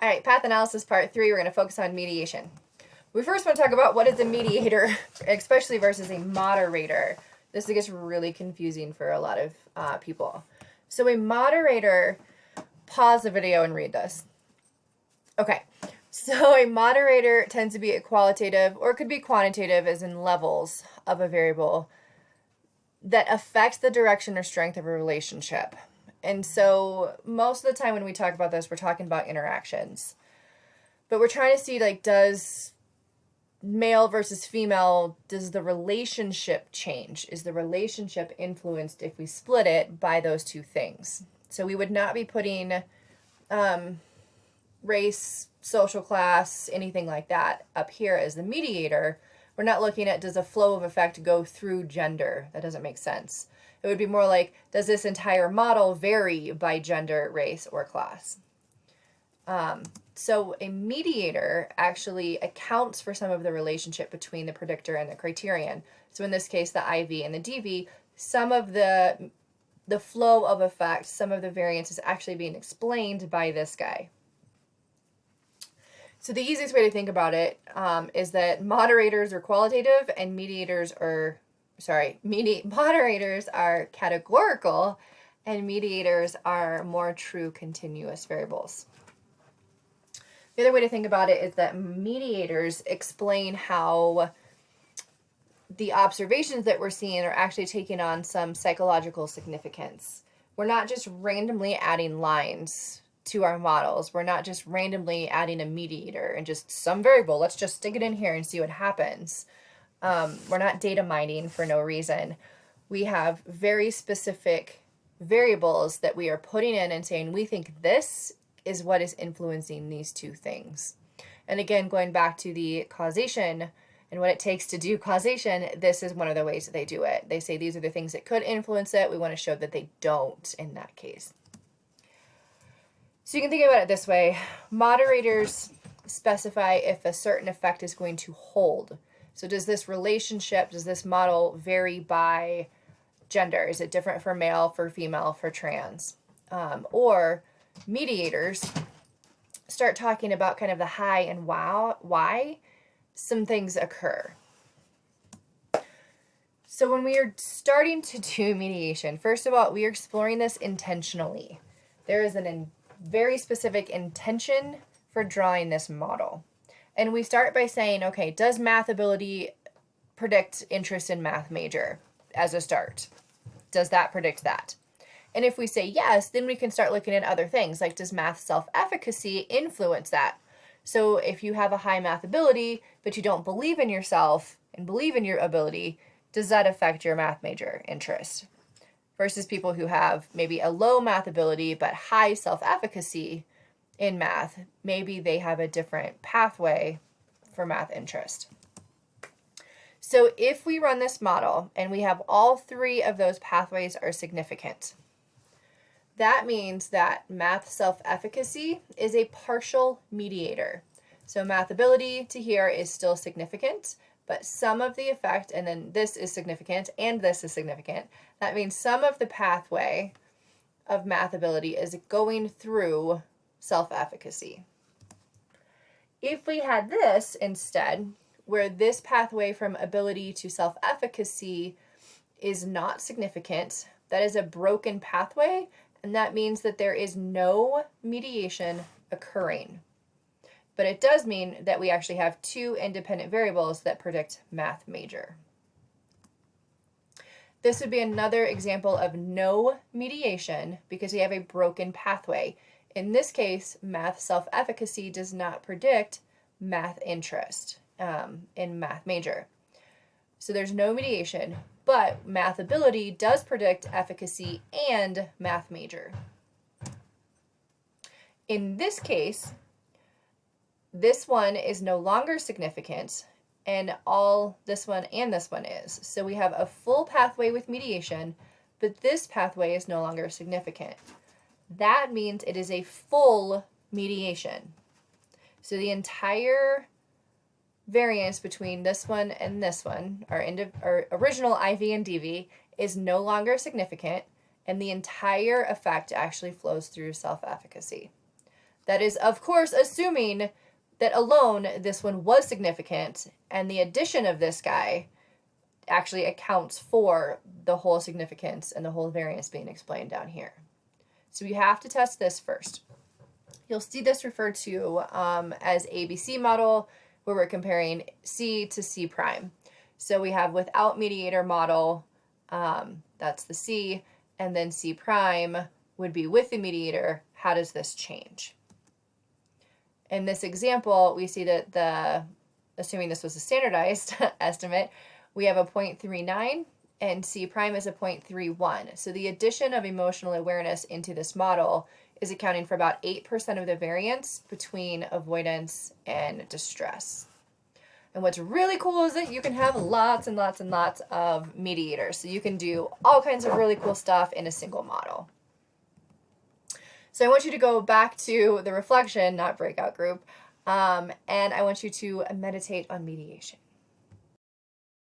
All right, path analysis part 3, we're going to focus on mediation. We first want to talk about what is a mediator, especially versus a moderator. This gets really confusing for a lot of people. So a moderator, pause the video and read this. Okay, so a moderator tends to be a qualitative or could be quantitative, as in levels of a variable that affects the direction or strength of a relationship. And so most of the time when we talk about this, we're talking about interactions. But we're trying to see, like, does male versus female, does the relationship change? Is the relationship influenced if we split it by those two things? So we would not be putting race, social class, anything like that up here as the mediator. We're not looking at, does a flow of effect go through gender? That doesn't make sense. It would be more like, does this entire model vary by gender, race, or class? So a mediator actually accounts for some of the relationship between the predictor and the criterion. So in this case, the IV and the DV, some of the flow of effect, some of the variance is actually being explained by this guy. So the easiest way to think about it is that moderators are qualitative and moderators are categorical, and mediators are more true continuous variables. The other way to think about it is that mediators explain how the observations that we're seeing are actually taking on some psychological significance. We're not just randomly adding lines to our models. We're not just randomly adding a mediator and just some variable. Let's just stick it in here and see what happens. We're not data mining for no reason. We have very specific variables that we are putting in and saying, we think this is what is influencing these two things. And again, going back to the causation and what it takes to do causation, this is one of the ways that they do it. They say these are the things that could influence it. We want to show that they don't in that case. So you can think about it this way. Moderators specify if a certain effect is going to hold. So does this relationship, does this model vary by gender? Is it different for male, for female, for trans? Or mediators start talking about kind of the how and why some things occur. So when we are starting to do mediation, first of all, we are exploring this intentionally. There is a very specific intention for drawing this model. And we start by saying, okay, does math ability predict interest in math major as a start? Does that predict that? And if we say yes, then we can start looking at other things, like does math self-efficacy influence that? So if you have a high math ability, but you don't believe in yourself and believe in your ability, does that affect your math major interest? Versus people who have maybe a low math ability, but high self-efficacy in math, maybe they have a different pathway for math interest. So if we run this model and we have all three of those pathways are significant, that means that math self-efficacy is a partial mediator. So math ability to here is still significant, but some of the effect, and then this is significant and this is significant. That means some of the pathway of math ability is going through self-efficacy. If we had this instead, where this pathway from ability to self-efficacy is not significant, that is a broken pathway, and that means that there is no mediation occurring. But it does mean that we actually have two independent variables that predict math major. This would be another example of no mediation because we have a broken pathway. In this case, math self-efficacy does not predict math interest in math major. So there's no mediation, but math ability does predict efficacy and math major. In this case, this one is no longer significant, and all this one and this one is. So we have a full pathway with mediation, but this pathway is no longer significant. That means it is a full mediation. So the entire variance between this one and this one, our original IV and DV, is no longer significant, and the entire effect actually flows through self-efficacy. That is, of course, assuming that alone this one was significant, and the addition of this guy actually accounts for the whole significance and the whole variance being explained down here. So you have to test this first. You'll see this referred to as ABC model, where we're comparing C to C prime. So we have without mediator model, that's the C, and then C prime would be with the mediator. How does this change? In this example, we see that assuming this was a standardized estimate, we have a 0.39 and C prime is a 0.31. So the addition of emotional awareness into this model is accounting for about 8% of the variance between avoidance and distress. And what's really cool is that you can have lots and lots and lots of mediators. So you can do all kinds of really cool stuff in a single model. So I want you to go back to the reflection, not breakout group, and I want you to meditate on mediation.